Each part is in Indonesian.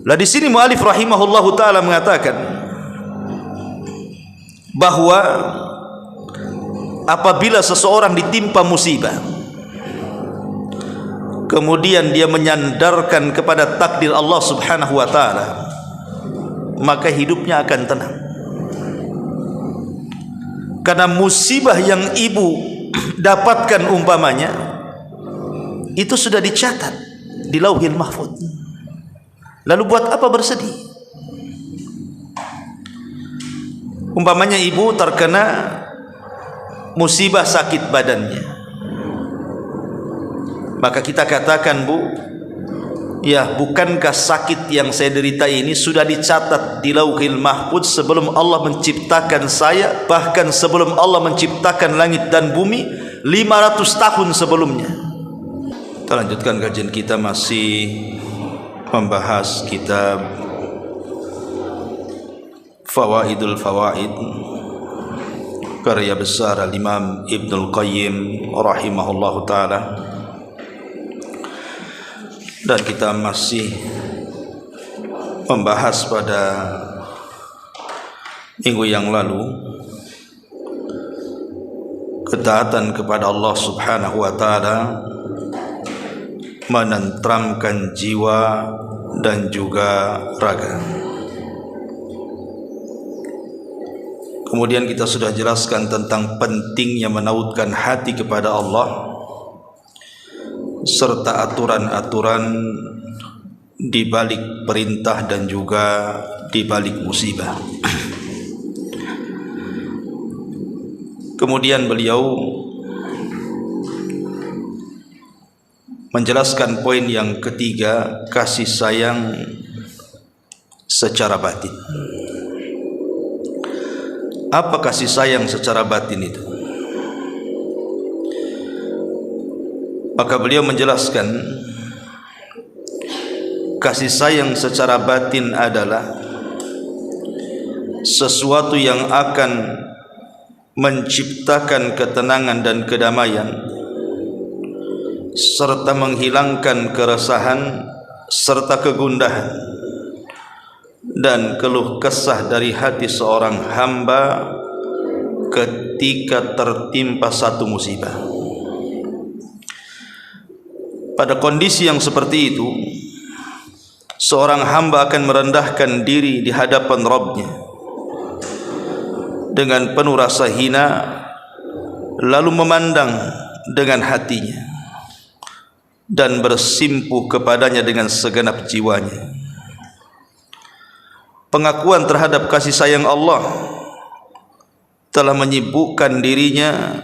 Lah di sini muallif rahimahullahu taala mengatakan bahwa apabila seseorang ditimpa musibah, kemudian dia menyandarkan kepada takdir Allah Subhanahu wa taala, maka hidupnya akan tenang. Karena musibah yang ibu dapatkan umpamanya itu sudah dicatat di Lauhil Mahfuz. Lalu buat apa bersedih? Umpamanya ibu terkena musibah sakit badannya, maka kita katakan, Bu, ya, bukankah sakit yang saya derita ini sudah dicatat di Lauhil Mahfuz sebelum Allah menciptakan saya, bahkan sebelum Allah menciptakan langit dan bumi 500 tahun sebelumnya. Kita lanjutkan kajian kita, masih membahas kitab Fawaidul Fawaid karya besar Al-Imam Ibnul Qayyim rahimahullahu ta'ala. Dan kita masih membahas pada minggu yang lalu ketaatan kepada Allah Subhanahu wa ta'ala menenteramkan jiwa dan juga raga. Kemudian kita sudah jelaskan tentang pentingnya menautkan hati kepada Allah serta aturan-aturan di balik perintah dan juga di balik musibah. Kemudian beliau menjelaskan poin yang ketiga, kasih sayang secara batin. Apa kasih sayang secara batin itu? Maka beliau menjelaskan kasih sayang secara batin adalah sesuatu yang akan menciptakan ketenangan dan kedamaian serta menghilangkan keresahan serta kegundahan dan keluh kesah dari hati seorang hamba ketika tertimpa satu musibah. Pada kondisi yang seperti itu, seorang hamba akan merendahkan diri di hadapan Rabb-Nya dengan penuh rasa hina, lalu memandang dengan hatinya dan bersimpuh kepadanya dengan segenap jiwanya. Pengakuan terhadap kasih sayang Allah telah menyibukkan dirinya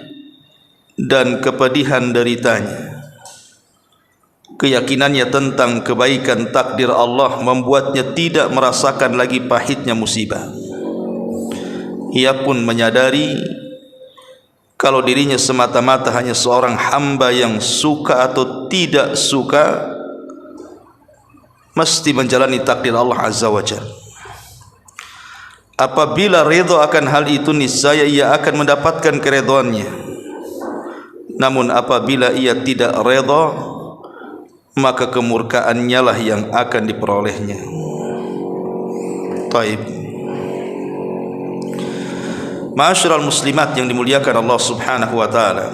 dan kepedihan deritanya. Keyakinannya tentang kebaikan takdir Allah membuatnya tidak merasakan lagi pahitnya musibah. Ia pun menyadari kalau dirinya semata-mata hanya seorang hamba yang suka atau tidak suka mesti menjalani takdir Allah Azza wa Jalla. Apabila redha akan hal itu, niscaya ia akan mendapatkan keridhaannya. Namun apabila ia tidak redha, maka kemurkaannya lah yang akan diperolehnya. Taib. Ma'asyiral muslimat yang dimuliakan Allah Subhanahu wa taala.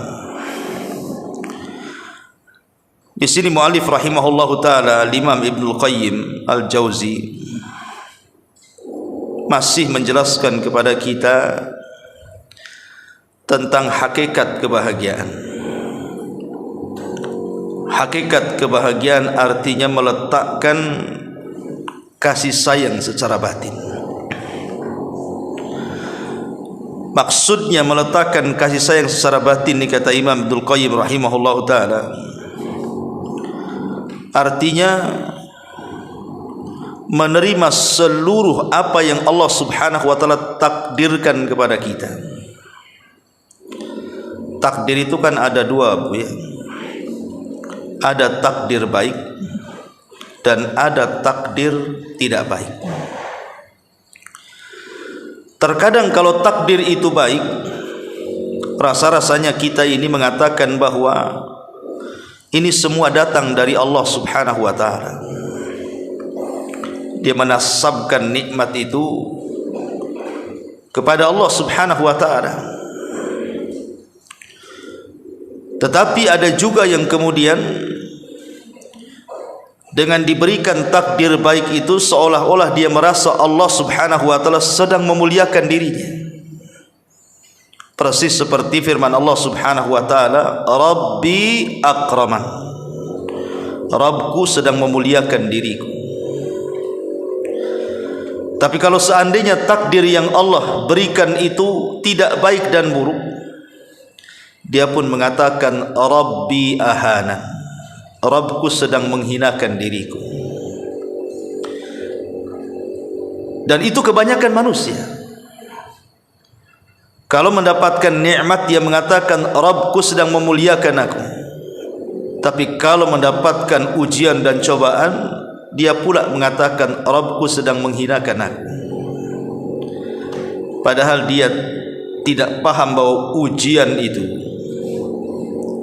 Di sini muallif rahimahullahu taala Imam Ibnul Qayyim Al-Jauzi masih menjelaskan kepada kita tentang hakikat kebahagiaan. Hakikat kebahagiaan artinya meletakkan kasih sayang secara batin. Maksudnya meletakkan kasih sayang secara batin, ini kata Imam Ibnul Qayyim rahimahullahu taala, artinya menerima seluruh apa yang Allah Subhanahu wa taala takdirkan kepada kita. Takdir itu kan ada dua, Bu, ya. Ada takdir baik dan ada takdir tidak baik. Terkadang kalau takdir itu baik, rasa-rasanya kita ini mengatakan bahwa ini semua datang dari Allah Subhanahu wa taala. dia menasabkan nikmat itu kepada Allah Subhanahu wa taala. Tetapi ada juga yang kemudian dengan diberikan takdir baik itu seolah-olah dia merasa Allah Subhanahu wa taala sedang memuliakan dirinya. Persis seperti firman Allah Subhanahu wa taala, Rabbi akraman. Rabbku sedang memuliakan diriku. Tapi kalau seandainya takdir yang Allah berikan itu tidak baik dan buruk, dia pun mengatakan Rabbi ahana. Rabbku sedang menghinakan diriku. Dan itu kebanyakan manusia. Kalau mendapatkan nikmat dia mengatakan Rabbku sedang memuliakan aku. Tapi kalau mendapatkan ujian dan cobaan, dia pula mengatakan Rabbku sedang menghinakan aku. Padahal dia tidak paham bahwa ujian itu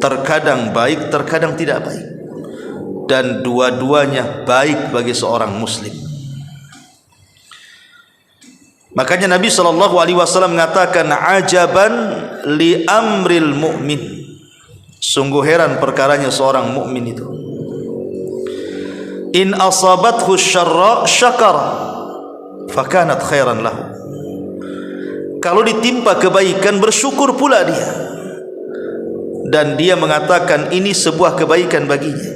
terkadang baik, terkadang tidak baik, dan dua-duanya baik bagi seorang muslim. Makanya Nabi SAW mengatakan ajaban li amril mu'min. Sungguh heran perkaranya seorang mukmin itu. In asabathu syarra syakara fakanat khairan lahu. Kalau ditimpa kebaikan bersyukur pula dia, dan dia mengatakan ini sebuah kebaikan baginya.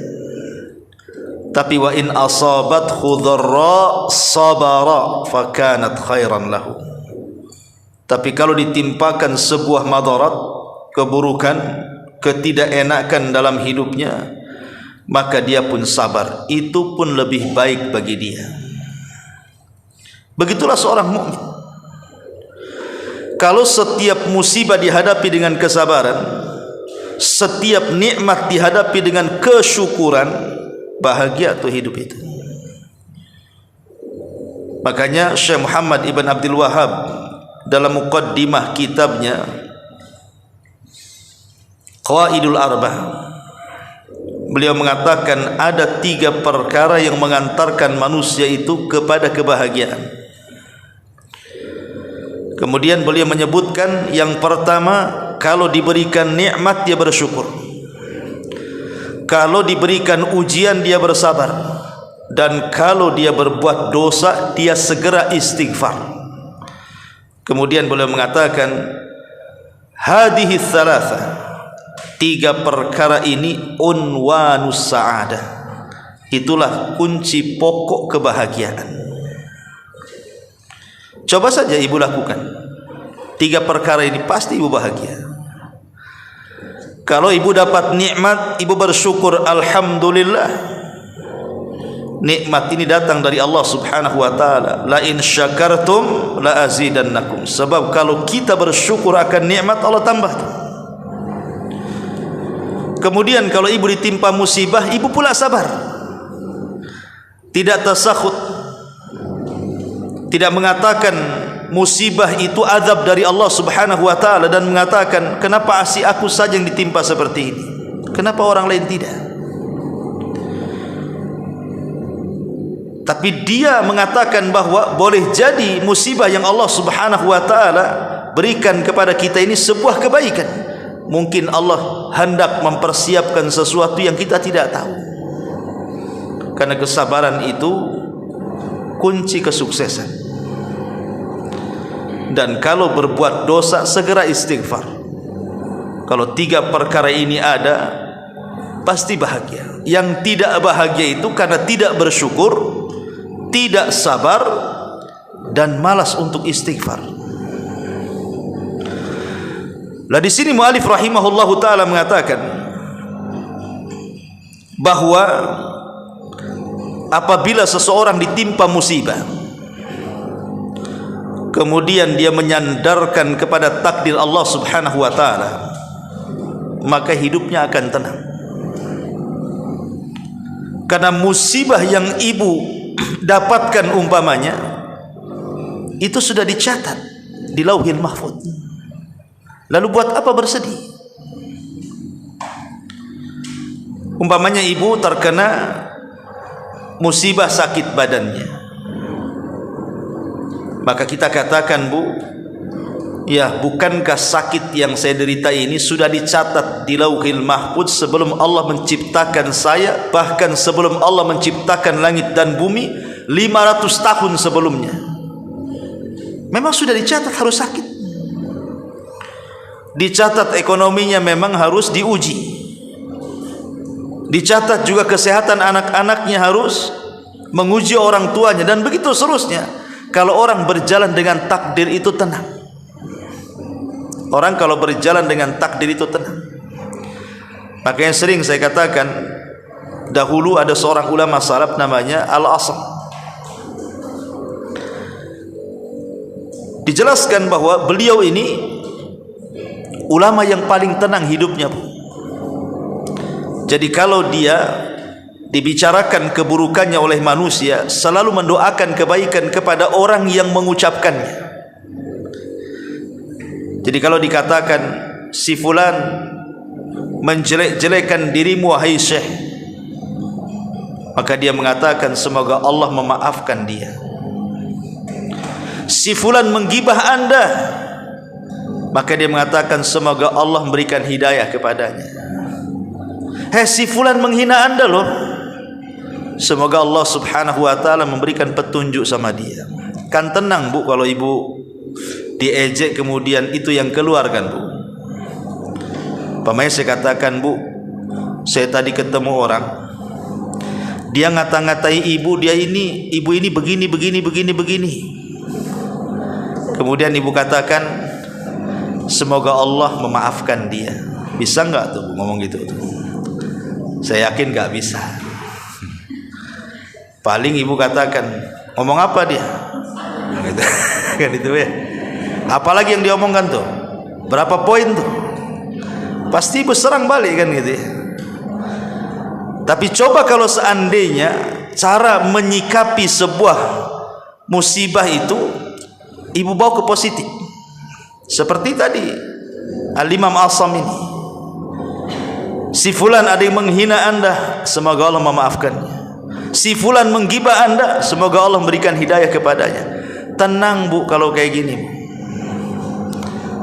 Tapi wa in asabathu dharra sabara fakanat khairan lahu. Tapi kalau ditimpakan sebuah madarat, keburukan, ketidakenakan dalam hidupnya, maka dia pun sabar, itu pun lebih baik bagi dia. Begitulah seorang mukmin. Kalau setiap musibah dihadapi dengan kesabaran, setiap nikmat dihadapi dengan kesyukuran, bahagia tuh hidup itu. Makanya Syekh Muhammad Ibn Abdul Wahhab dalam muqaddimah kitabnya Qawaidul Arba'ah, beliau mengatakan ada 3 perkara yang mengantarkan manusia itu kepada kebahagiaan. Kemudian beliau menyebutkan yang pertama, kalau diberikan nikmat dia bersyukur, kalau diberikan ujian dia bersabar, dan kalau dia berbuat dosa dia segera istighfar. Kemudian beliau mengatakan hadhihi thalatha, 3 perkara ini unwanus sa'adah, itulah kunci pokok kebahagiaan. Coba saja ibu lakukan 3 perkara ini, pasti ibu bahagia. Kalau ibu dapat nikmat, ibu bersyukur, alhamdulillah, nikmat ini datang dari Allah Subhanahu wa taala. La in syakartum la azidannakum. Sebab kalau kita bersyukur akan nikmat, Allah tambah. Kemudian kalau ibu ditimpa musibah, ibu pula sabar, tidak tasakhut, tidak mengatakan musibah itu azab dari Allah Subhanahu wa taala, dan mengatakan kenapa asih aku saja yang ditimpa seperti ini, kenapa orang lain tidak. Tapi dia mengatakan bahwa boleh jadi musibah yang Allah Subhanahu wa taala berikan kepada kita ini sebuah kebaikan. Mungkin Allah hendak mempersiapkan sesuatu yang kita tidak tahu. Karena kesabaran itu kunci kesuksesan. Dan kalau berbuat dosa segera istighfar. Kalau 3 perkara ini ada, pasti bahagia. Yang tidak bahagia itu karena tidak bersyukur, tidak sabar, dan malas untuk istighfar. Lah di sini mu'alif rahimahullahu taala mengatakan bahwa apabila seseorang ditimpa musibah, kemudian dia menyandarkan kepada takdir Allah Subhanahu wa taala, maka hidupnya akan tenang. Karena musibah yang ibu dapatkan umpamanya itu sudah dicatat di Lauhil Mahfuz. Lalu buat apa bersedih? Umpamanya ibu terkena musibah sakit badannya, Maka kita katakan, Bu, ya, bukankah sakit yang saya derita ini sudah dicatat di Lauhil Mahfuz sebelum Allah menciptakan saya, bahkan sebelum Allah menciptakan langit dan bumi 500 tahun sebelumnya. Memang sudah dicatat harus sakit. Dicatat ekonominya memang harus diuji. Dicatat juga kesehatan anak-anaknya harus menguji orang tuanya, dan begitu seterusnya. Kalau orang berjalan dengan takdir itu tenang. Orang kalau berjalan dengan takdir itu tenang. Makanya sering saya katakan, dahulu ada seorang ulama salaf namanya Al-Asam. Dijelaskan bahwa beliau ini ulama yang paling tenang hidupnya, Bu. Jadi kalau dia dibicarakan keburukannya oleh manusia, selalu mendoakan kebaikan kepada orang yang mengucapkannya. Jadi kalau dikatakan si fulan menjelek-jelekan dirimu wahai syekh, maka dia mengatakan semoga Allah memaafkan dia. Si fulan menggibah Anda, maka dia mengatakan semoga Allah memberikan hidayah kepadanya. Si fulan menghina Anda loh, semoga Allah subhanahu wa ta'ala memberikan petunjuk sama dia. Kan tenang, Bu, kalau ibu diejek kemudian itu yang keluar kan, Bu. Pamanya saya katakan, Bu, saya tadi ketemu orang, dia ngata-ngatai ibu, ibu ini begini. Kemudian ibu katakan semoga Allah memaafkan dia. Bisa enggak tuh ngomong gitu tuh? Saya yakin enggak bisa. Paling ibu katakan, ngomong apa dia? Gitu. Kan itu ya. Apalagi yang diomongkan tuh? Berapa poin tuh? Pasti ibu serang balik kan gitu ya. Tapi coba kalau seandainya cara menyikapi sebuah musibah itu ibu bawa ke positif. Seperti tadi Al-Imam Asam ini. Si fulan ada yang menghina Anda, semoga Allah memaafkannya. Si fulan menggibah Anda, semoga Allah memberikan hidayah kepadanya. Tenang, Bu, kalau kayak gini.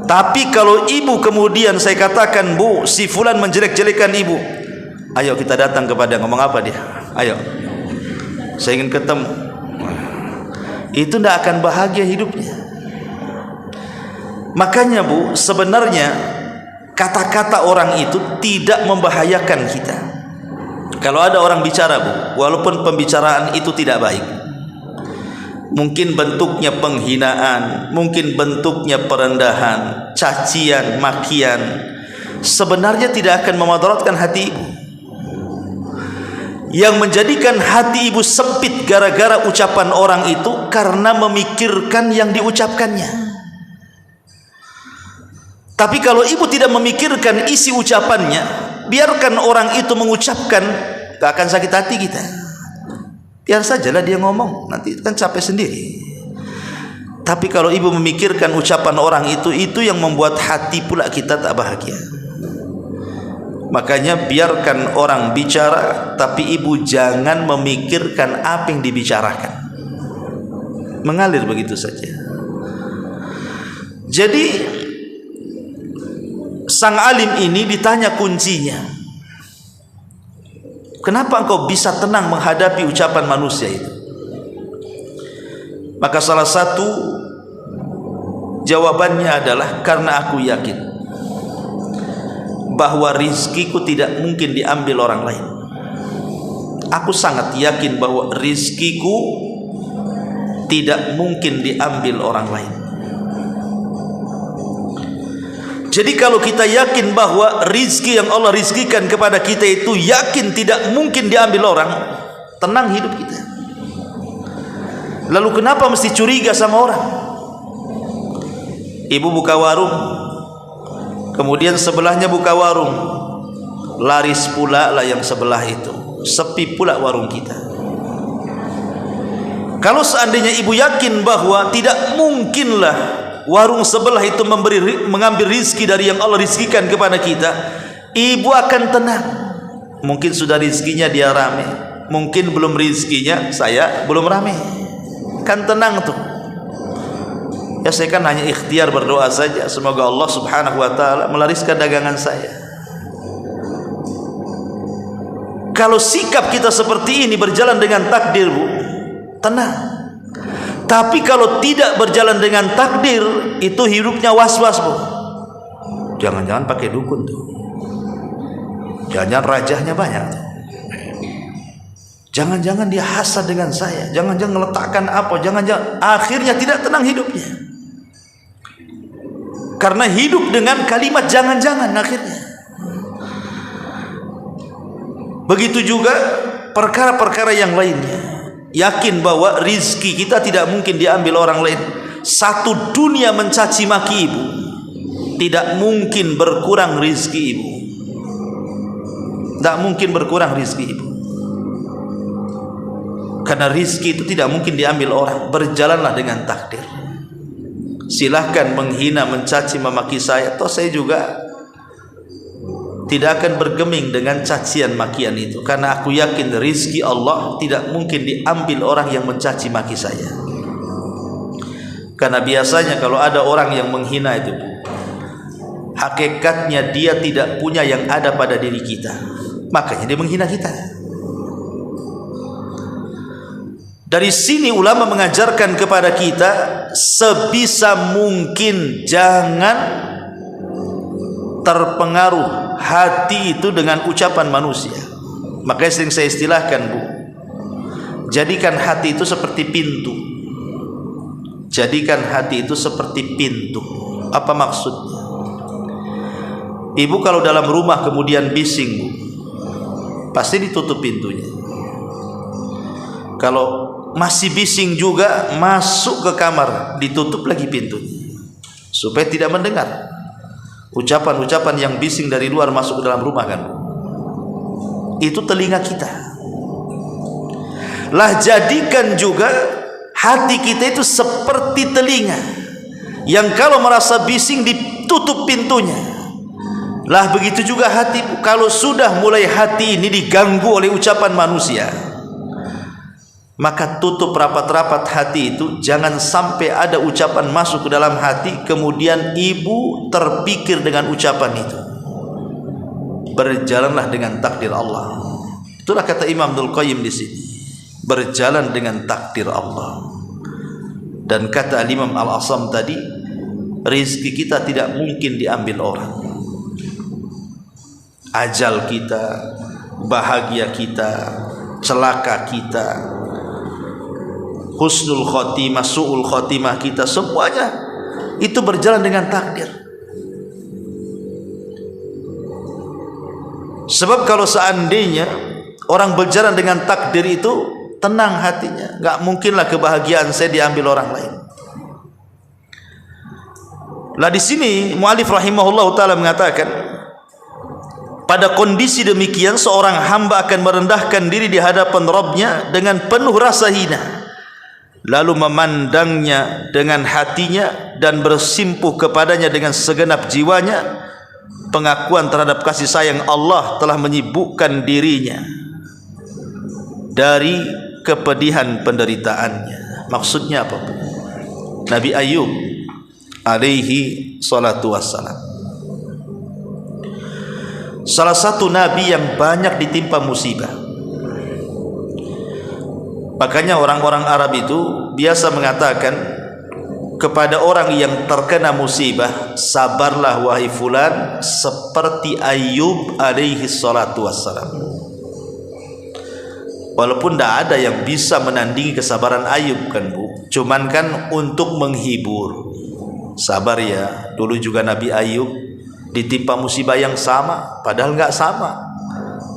Tapi kalau ibu kemudian saya katakan, Bu, si fulan menjelek-jelekan ibu, ayo kita datang kepada, ngomong apa dia? Ayo, saya ingin ketemu. Itu tidak akan bahagia hidupnya. Makanya, Bu, sebenarnya kata-kata orang itu tidak membahayakan kita. Kalau ada orang bicara, Bu, walaupun pembicaraan itu tidak baik, mungkin bentuknya penghinaan, mungkin bentuknya perendahan, cacian, makian, sebenarnya tidak akan memudaratkan hati ibu. Yang menjadikan hati ibu sempit gara-gara ucapan orang itu karena memikirkan yang diucapkannya. Tapi kalau ibu tidak memikirkan isi ucapannya, biarkan orang itu mengucapkan, gak akan sakit hati kita. Biar sajalah dia ngomong, nanti kan capek sendiri. Tapi kalau ibu memikirkan ucapan orang itu yang membuat hati pula kita tak bahagia. Makanya biarkan orang bicara, tapi ibu jangan memikirkan apa yang dibicarakan. Mengalir begitu saja. Jadi sang alim ini ditanya kuncinya, kenapa engkau bisa tenang menghadapi ucapan manusia itu? Maka salah satu jawabannya adalah karena aku yakin bahwa rizkiku tidak mungkin diambil orang lain. Aku sangat yakin bahwa rizkiku tidak mungkin diambil orang lain. Jadi kalau kita yakin bahwa rizki yang Allah rizkikan kepada kita itu yakin tidak mungkin diambil orang, tenang hidup kita. Lalu kenapa mesti curiga sama orang? Ibu buka warung, kemudian sebelahnya buka warung, laris pula lah yang sebelah itu, sepi pula warung kita. Kalau seandainya ibu yakin bahwa tidak mungkinlah warung sebelah itu mengambil rizki dari yang Allah rizkikan kepada kita, ibu akan tenang. Mungkin sudah rizkinya dia rame, mungkin belum rizkinya saya belum rame. Kan tenang tuh. Ya saya kan hanya ikhtiar berdoa saja, semoga Allah Subhanahu wa taala melariskan dagangan saya. Kalau sikap kita seperti ini berjalan dengan takdir, Bu, tenang. Tapi kalau tidak berjalan dengan takdir, itu hidupnya was-was, Bu. Jangan-jangan pakai dukun tuh. Jangan-jangan rajahnya banyak tuh. Jangan-jangan dia hasad dengan saya. Jangan-jangan meletakkan apa. Jangan-jangan akhirnya tidak tenang hidupnya. Karena hidup dengan kalimat jangan-jangan akhirnya. Begitu juga perkara-perkara yang lainnya. Yakin bahwa rizki kita tidak mungkin diambil orang lain. Satu dunia mencaci maki ibu, tidak mungkin berkurang rizki ibu. Tidak mungkin berkurang rizki ibu. Karena rizki itu tidak mungkin diambil orang. Berjalanlah dengan takdir. Silahkan menghina, mencaci, memaki saya. Toh saya juga tidak akan bergeming dengan cacian makian itu. Karena aku yakin rizki Allah tidak mungkin diambil orang yang mencaci maki saya. Karena biasanya kalau ada orang yang menghina itu, hakikatnya dia tidak punya yang ada pada diri kita. Makanya dia menghina kita. Dari sini ulama mengajarkan kepada kita, sebisa mungkin jangan terpengaruh hati itu dengan ucapan manusia. Makanya sering saya istilahkan, Bu, jadikan hati itu seperti pintu. Jadikan hati itu seperti pintu. Apa maksudnya? Ibu kalau dalam rumah kemudian bising, Bu, pasti ditutup pintunya. Kalau masih bising juga, masuk ke kamar, ditutup lagi pintunya supaya tidak mendengar ucapan-ucapan yang bising dari luar masuk ke dalam rumah, kan? Itu telinga kita. Lah jadikan juga hati kita itu seperti telinga yang kalau merasa bising ditutup pintunya. Lah begitu juga hati, kalau sudah mulai hati ini diganggu oleh ucapan manusia, maka tutup rapat-rapat hati itu. Jangan sampai ada ucapan masuk ke dalam hati kemudian ibu terpikir dengan ucapan itu. Berjalanlah dengan takdir Allah. Itulah kata Imam Ibnul Qayyim di sini. Berjalan dengan takdir Allah. Dan kata Imam Al-Asam tadi, rizki kita tidak mungkin diambil orang. Ajal kita, bahagia kita, celaka kita, husnul khotimah, su'ul khotimah kita, semuanya itu berjalan dengan takdir. Sebab kalau seandainya orang berjalan dengan takdir itu tenang hatinya, nggak mungkinlah kebahagiaan saya diambil orang lain. Lah di sini mu'alif rahimahullah taala mengatakan, pada kondisi demikian seorang hamba akan merendahkan diri di hadapan Rabbnya dengan penuh rasa hina, lalu memandangnya dengan hatinya dan bersimpuh kepadanya dengan segenap jiwanya. Pengakuan terhadap kasih sayang Allah telah menyibukkan dirinya dari kepedihan penderitaannya. Maksudnya apa? Nabi Ayub alaihi salatu wassalam, salah satu nabi yang banyak ditimpa musibah. Makanya orang-orang Arab itu biasa mengatakan kepada orang yang terkena musibah, sabarlah wahai fulan seperti Ayub alaihi salatu wassalam. Walaupun tidak ada yang bisa menandingi kesabaran Ayub, kan, Bu. Cuman kan untuk menghibur. Sabar ya, dulu juga Nabi Ayub ditimpa musibah yang sama, padahal nggak sama.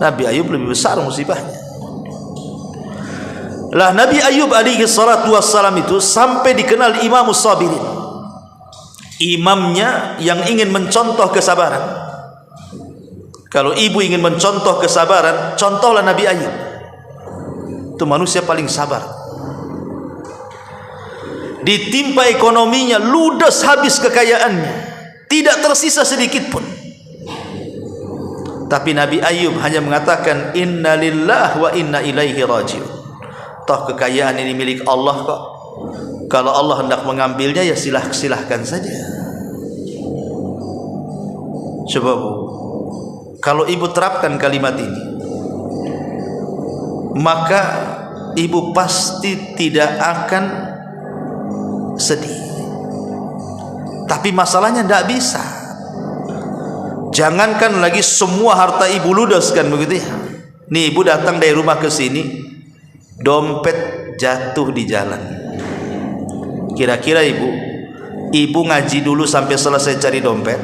Nabi Ayub lebih besar musibahnya. Lah Nabi Ayub alaihi salatu wassalam itu sampai dikenal Imamus Sabirin, imamnya yang ingin mencontoh kesabaran. Kalau ibu ingin mencontoh kesabaran, contohlah Nabi Ayub. Itu manusia paling sabar. Ditimpa ekonominya, ludes habis kekayaannya, tidak tersisa sedikit pun. Tapi Nabi Ayub hanya mengatakan inna lillahi wa inna ilaihi raji'un. Toh kekayaan ini milik Allah kok. Kalau Allah hendak mengambilnya ya silahkan saja. Coba Bu, kalau ibu terapkan kalimat ini, maka ibu pasti tidak akan sedih. Tapi masalahnya tidak bisa. Jangankan lagi semua harta ibu ludaskan begitu ya. Nih ibu datang dari rumah ke sini, dompet jatuh di jalan. Kira-kira ibu ngaji dulu sampai selesai cari dompet,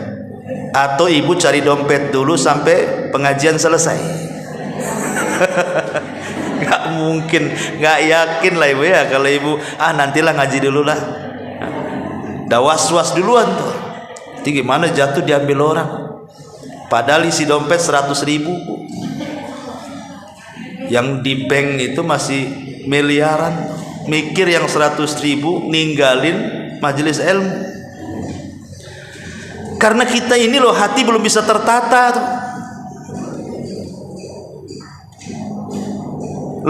atau ibu cari dompet dulu sampai pengajian selesai? Gak mungkin, gak yakin lah ibu ya kalau ibu nantilah ngaji dulu lah. Dah was-was duluan tuh. Jadi gimana jatuh diambil orang, padahal isi dompet 100.000. Yang di bank itu masih miliaran. Mikir yang 100.000 ninggalin majelis ilmu. Karena kita ini loh hati belum bisa tertata tuh.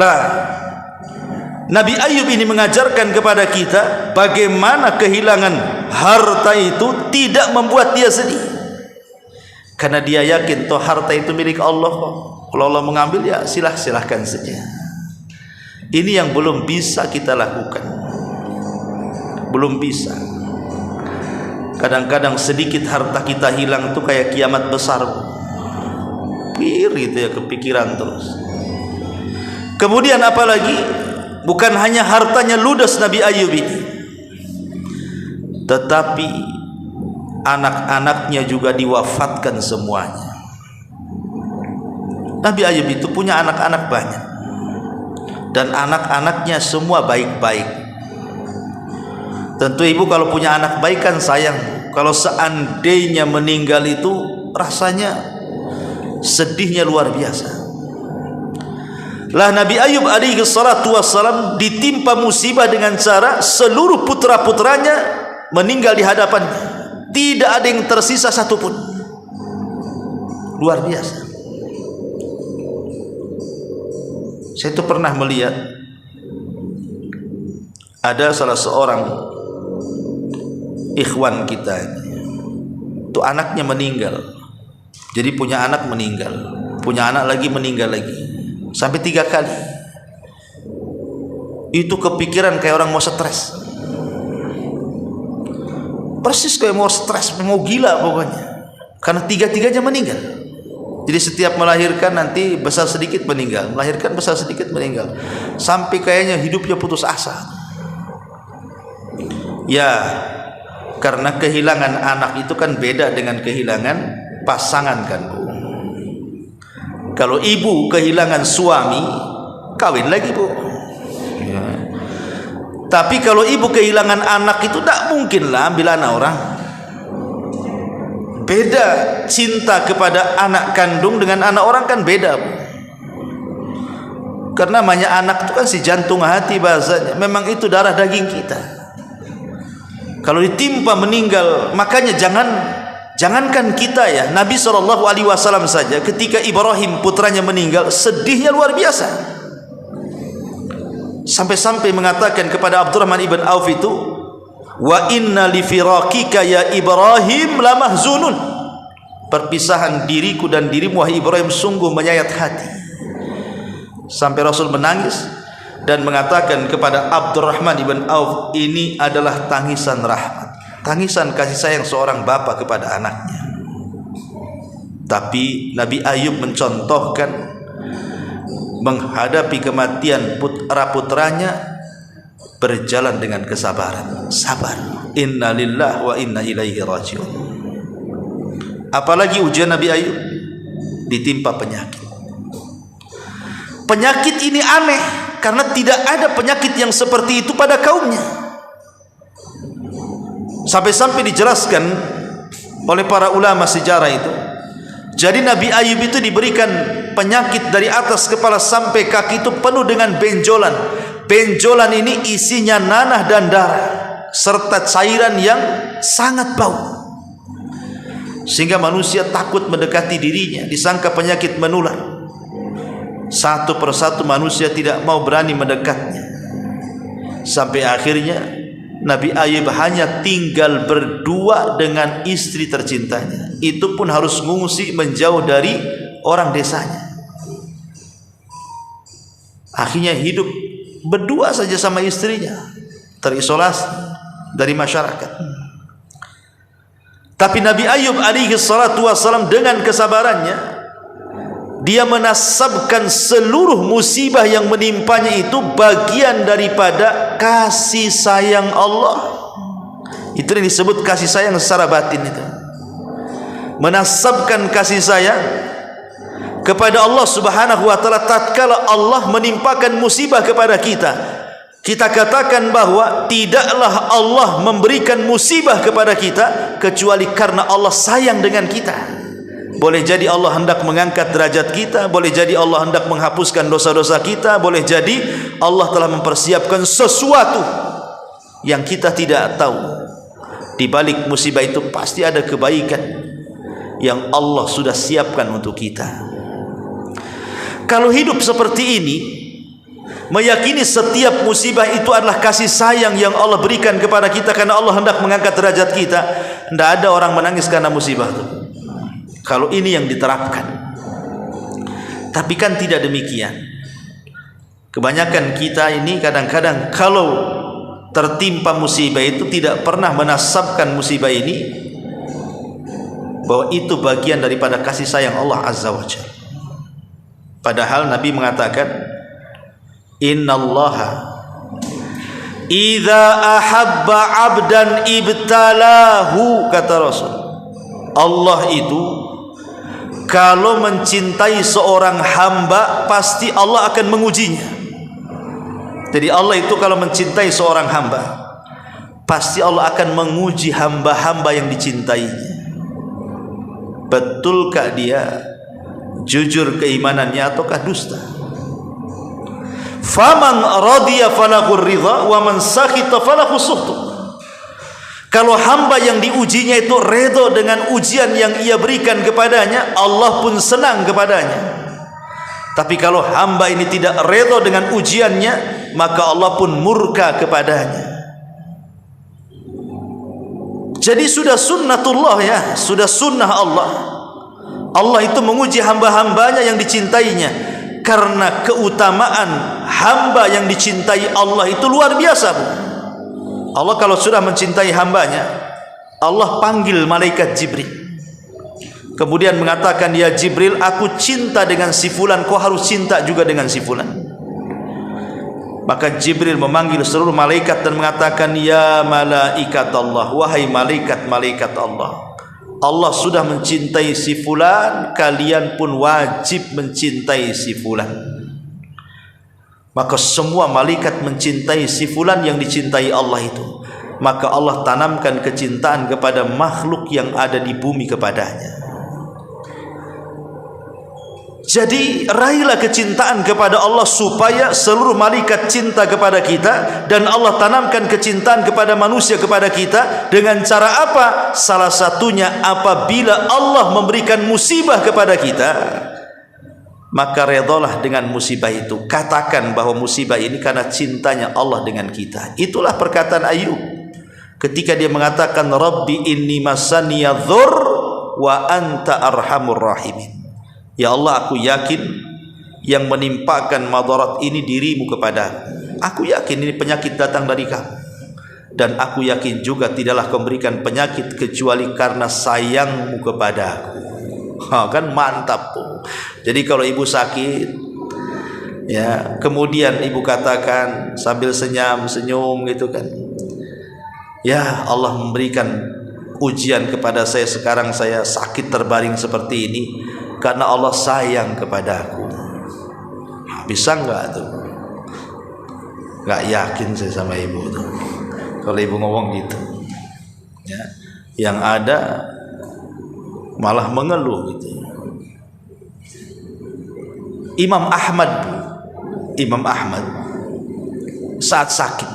Lah, Nabi Ayub ini mengajarkan kepada kita bagaimana kehilangan harta itu tidak membuat dia sedih. Karena dia yakin toh harta itu milik Allah kok. Kalau Allah mengambil ya silahkan saja. Ini yang belum bisa kita lakukan. Belum bisa. Kadang-kadang sedikit harta kita hilang tuh kayak kiamat besar. Pir gitu ya, kepikiran terus. Kemudian apalagi, bukan hanya hartanya ludes Nabi Ayub ini, tetapi anak-anaknya juga diwafatkan semuanya. Nabi Ayub itu punya anak-anak banyak, dan anak-anaknya semua baik-baik. Tentu ibu kalau punya anak baik kan sayang. Kalau seandainya meninggal itu rasanya sedihnya luar biasa. Lah Nabi Ayub alaihi salatu wassalam ditimpa musibah dengan cara seluruh putra-putranya meninggal di hadapannya. Tidak ada yang tersisa satupun. Luar biasa. Saya itu pernah melihat ada salah seorang ikhwan kita itu anaknya meninggal. Jadi punya anak meninggal, punya anak lagi meninggal lagi, sampai 3 kali. Itu kepikiran kayak orang mau stres, persis kayak mau stres, mau gila pokoknya, karena 3-tiganya meninggal. Jadi setiap melahirkan nanti besar sedikit meninggal, melahirkan besar sedikit meninggal, sampai kayaknya hidupnya putus asa. Ya, karena kehilangan anak itu kan beda dengan kehilangan pasangan kan Bu. Kalau ibu kehilangan suami, kawin lagi Bu ya. Tapi kalau ibu kehilangan anak itu tak mungkin lah ambil anak orang. Beda cinta kepada anak kandung dengan anak orang kan beda Bu. Karena namanya anak itu kan si jantung hati bahasanya, memang itu darah daging kita. Kalau ditimpa meninggal, makanya jangankan kita ya, Nabi SAW saja ketika Ibrahim putranya meninggal, sedihnya luar biasa. Sampai-sampai mengatakan kepada Abdurrahman ibn Auf itu, wa inna li firaqika ya Ibrahim lamahzunun. Perpisahan diriku dan dirimu wahai Ibrahim sungguh menyayat hati. Sampai Rasul menangis dan mengatakan kepada Abdurrahman ibn Auf, ini adalah tangisan rahmat, tangisan kasih sayang seorang bapak kepada anaknya. Tapi Nabi Ayub mencontohkan menghadapi kematian putra-putranya berjalan dengan kesabaran, sabar. Inna lillahi wa inna ilaihi rajiun. Apalagi ujian Nabi Ayub, ditimpa penyakit. Penyakit ini aneh karena tidak ada penyakit yang seperti itu pada kaumnya. Sampai-sampai dijelaskan oleh para ulama sejarah itu, jadi Nabi Ayub itu diberikan penyakit dari atas kepala sampai kaki itu penuh dengan benjolan. Benjolan ini isinya nanah dan darah serta cairan yang sangat bau, sehingga manusia takut mendekati dirinya, disangka penyakit menular. Satu persatu manusia tidak mau berani mendekatnya, sampai akhirnya Nabi Ayub hanya tinggal berdua dengan istri tercintanya. Itu pun harus mengungsi menjauh dari orang desanya. Akhirnya hidup berdua saja sama istrinya, terisolasi dari masyarakat. Tapi Nabi Ayub alaihi salatu wassalam dengan kesabarannya, dia menasabkan seluruh musibah yang menimpanya itu bagian daripada kasih sayang Allah. Itu yang disebut kasih sayang secara batin itu. Menasabkan kasih sayang kepada Allah Subhanahu wa taala tatkala Allah menimpakan musibah kepada kita. Kita katakan bahwa tidaklah Allah memberikan musibah kepada kita kecuali karena Allah sayang dengan kita. Boleh jadi Allah hendak mengangkat derajat kita, boleh jadi Allah hendak menghapuskan dosa-dosa kita, boleh jadi Allah telah mempersiapkan sesuatu yang kita tidak tahu. Di balik musibah itu pasti ada kebaikan yang Allah sudah siapkan untuk kita. Kalau hidup seperti ini, meyakini setiap musibah itu adalah kasih sayang yang Allah berikan kepada kita karena Allah hendak mengangkat derajat kita, tidak ada orang menangis karena musibah itu. Kalau ini yang diterapkan. Tapi kan tidak demikian. Kebanyakan kita ini kadang-kadang kalau tertimpa musibah itu tidak pernah menasabkan musibah ini bahwa itu bagian daripada kasih sayang Allah Azza wa Jalla. Padahal Nabi mengatakan, innallaha idza ahabba 'abdan ibtalahu, kata Rasul. Allah itu kalau mencintai seorang hamba pasti Allah akan mengujinya. Jadi Allah itu kalau mencintai seorang hamba pasti Allah akan menguji hamba-hamba yang dicintainya. Betulkah dia jujur keimanannya ataukah dusta? Faman radiya falahu ridha wa man sakhita falahu sukhtu. Kalau hamba yang diujinya itu redha dengan ujian yang ia berikan kepadanya, Allah pun senang kepadanya. Tapi kalau hamba ini tidak redha dengan ujiannya, maka Allah pun murka kepadanya. Jadi sudah sunnatullah ya, sudah sunnah Allah. Allah itu menguji hamba-hambanya yang dicintainya, karena keutamaan hamba yang dicintai Allah itu luar biasa. Allah kalau sudah mencintai hambanya, Allah panggil malaikat Jibril, kemudian mengatakan, ya Jibril, aku cinta dengan si fulan, kau harus cinta juga dengan si fulan. Maka Jibril memanggil seluruh malaikat dan mengatakan, ya malaikat Allah, wahai malaikat-malaikat Allah, Allah sudah mencintai si fulan, kalian pun wajib mencintai si fulan. Maka semua malaikat mencintai si fulan yang dicintai Allah itu. Maka Allah tanamkan kecintaan kepada makhluk yang ada di bumi kepadanya. Jadi raihlah kecintaan kepada Allah supaya seluruh malaikat cinta kepada kita, dan Allah tanamkan kecintaan kepada manusia kepada kita dengan cara apa? Salah satunya apabila Allah memberikan musibah kepada kita, maka redhalah dengan musibah itu. Katakan bahwa musibah ini karena cintanya Allah dengan kita. Itulah perkataan Ayub ketika dia mengatakan, Rabbi inni masaniya dhur wa anta arhamur rahimin. Ya Allah, aku yakin yang menimpakan madarat ini dirimu kepadaku. Aku yakin ini penyakit datang dari kamu, dan aku yakin juga tidaklah kau memberikan penyakit kecuali karena sayangmu kepadaku. Kan mantap tuh. Jadi kalau ibu sakit, ya, kemudian ibu katakan sambil senyum gitu kan, ya Allah memberikan ujian kepada saya, sekarang saya sakit terbaring seperti ini karena Allah sayang kepadaku. Bisa enggak tuh? Enggak yakin saya sama ibu tuh kalau ibu ngomong gitu ya. Yang ada malah mengeluh gitu. Imam Ahmad saat sakit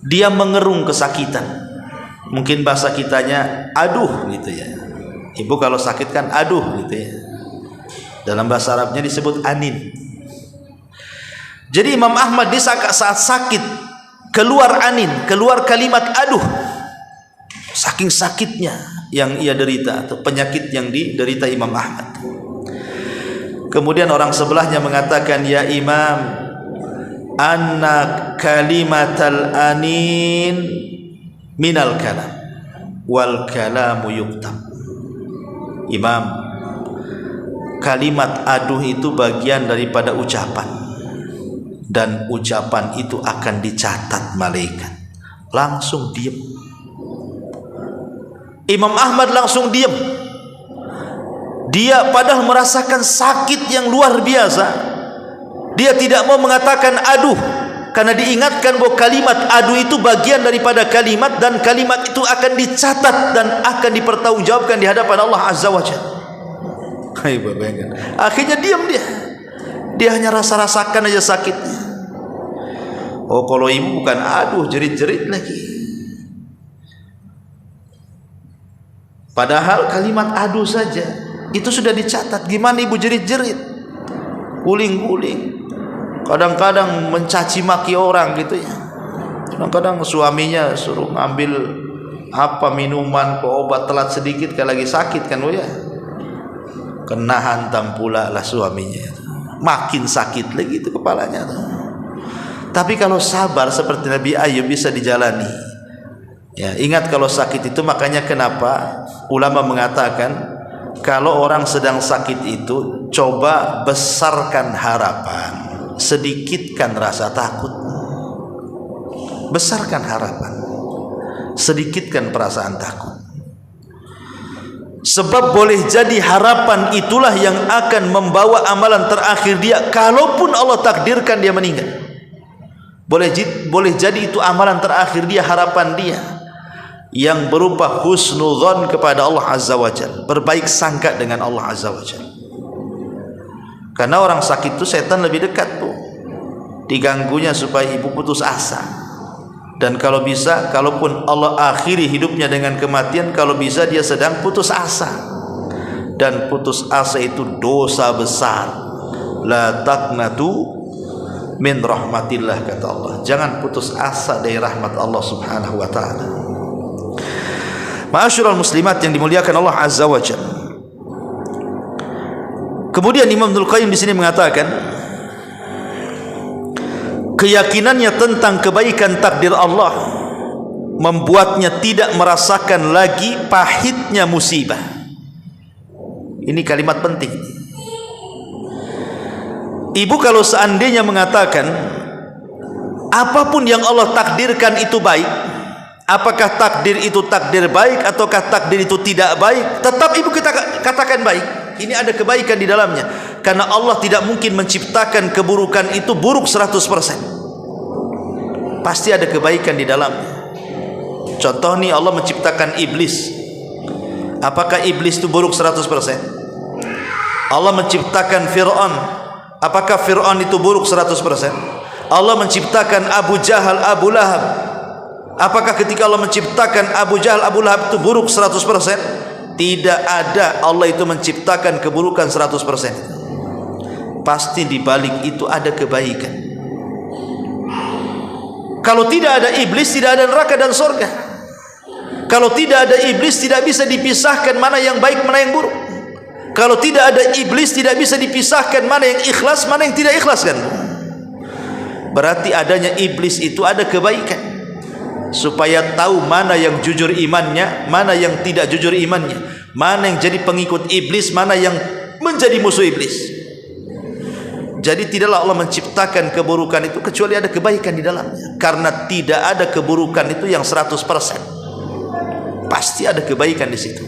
dia mengerung kesakitan. Mungkin bahasa kitanya aduh gitu ya. Ibu kalau sakit kan aduh gitu ya. Dalam bahasa Arabnya disebut anin. Jadi Imam Ahmad di saat sakit keluar anin, keluar kalimat aduh, saking sakitnya yang ia derita atau penyakit yang diderita Imam Ahmad. Kemudian orang sebelahnya mengatakan, ya Imam, anna kalimatal anin minal kalam wal kalamu yuktab. Imam, kalimat aduh itu bagian daripada ucapan, dan ucapan itu akan dicatat malaikat. Langsung diam. Imam Ahmad langsung diam. Dia padahal merasakan sakit yang luar biasa, dia tidak mau mengatakan aduh, karena diingatkan bahwa kalimat aduh itu bagian daripada kalimat, dan kalimat itu akan dicatat dan akan dipertanggungjawabkan di hadapan Allah Azza wa Jalla. Akhirnya diam dia. Dia hanya rasakan aja sakitnya. Oh, kalau ibu bukan aduh, jerit-jerit lagi. Padahal kalimat aduh saja itu sudah dicatat. Gimana ibu jerit-jerit, guling-guling, kadang-kadang mencaci maki orang gitu ya. Kadang-kadang suaminya suruh ngambil minuman, obat telat sedikit kalau lagi sakit kan, oh ya, kena hantam pula lah suaminya, makin sakit lagi itu kepalanya. Tapi kalau sabar seperti Nabi Ayub bisa dijalani. Ya, ingat kalau sakit itu, makanya kenapa ulama mengatakan kalau orang sedang sakit itu coba besarkan harapan, sedikitkan rasa takut. Besarkan harapan, sedikitkan perasaan takut. Sebab boleh jadi harapan itulah yang akan membawa amalan terakhir dia, kalaupun Allah takdirkan dia meninggal. Boleh jadi itu amalan terakhir dia, harapan dia, yang berupa husnudzon kepada Allah Azza wa Jalla, berbaik sangka dengan Allah Azza wa Jalla. Karena orang sakit itu setan lebih dekat tuh, diganggunya supaya ibu putus asa. Dan kalau bisa, kalaupun Allah akhiri hidupnya dengan kematian, kalau bisa dia sedang putus asa. Dan putus asa itu dosa besar. La taqnatu min rahmatillah, kata Allah. Jangan putus asa dari rahmat Allah Subhanahu wa taala. Ma'asyiral muslimat yang dimuliakan Allah Azza wa Jalla. Kemudian Imam Ibnul Qayyim di sini mengatakan, keyakinannya tentang kebaikan takdir Allah membuatnya tidak merasakan lagi pahitnya musibah. Ini kalimat penting. Ibu kalau seandainya mengatakan apapun yang Allah takdirkan itu baik, apakah takdir itu takdir baik ataukah takdir itu tidak baik, tetap ibu kita katakan baik. Ini ada kebaikan di dalamnya, karena Allah tidak mungkin menciptakan keburukan itu buruk 100%. Pasti ada kebaikan di dalamnya. Contoh nih, Allah menciptakan iblis. Apakah iblis itu buruk 100%? Allah menciptakan Fir'aun. Apakah Fir'aun itu buruk 100%? Allah menciptakan Abu Jahal, Abu Lahab. Apakah ketika Allah menciptakan Abu Jahal, Abu Lahab itu buruk 100%? Tidak ada. Allah itu menciptakan keburukan 100%. Pasti di balik itu ada kebaikan. Kalau tidak ada iblis, tidak ada neraka dan surga. Kalau tidak ada iblis, tidak bisa dipisahkan mana yang baik, mana yang buruk. Kalau tidak ada iblis, tidak bisa dipisahkan mana yang ikhlas, mana yang tidak ikhlas, kan? Berarti adanya iblis itu ada kebaikan, supaya tahu mana yang jujur imannya, mana yang tidak jujur imannya, mana yang jadi pengikut iblis, mana yang menjadi musuh iblis. Jadi tidaklah Allah menciptakan keburukan itu kecuali ada kebaikan di dalamnya. Karena tidak ada keburukan itu yang 100%. Pasti ada kebaikan di situ.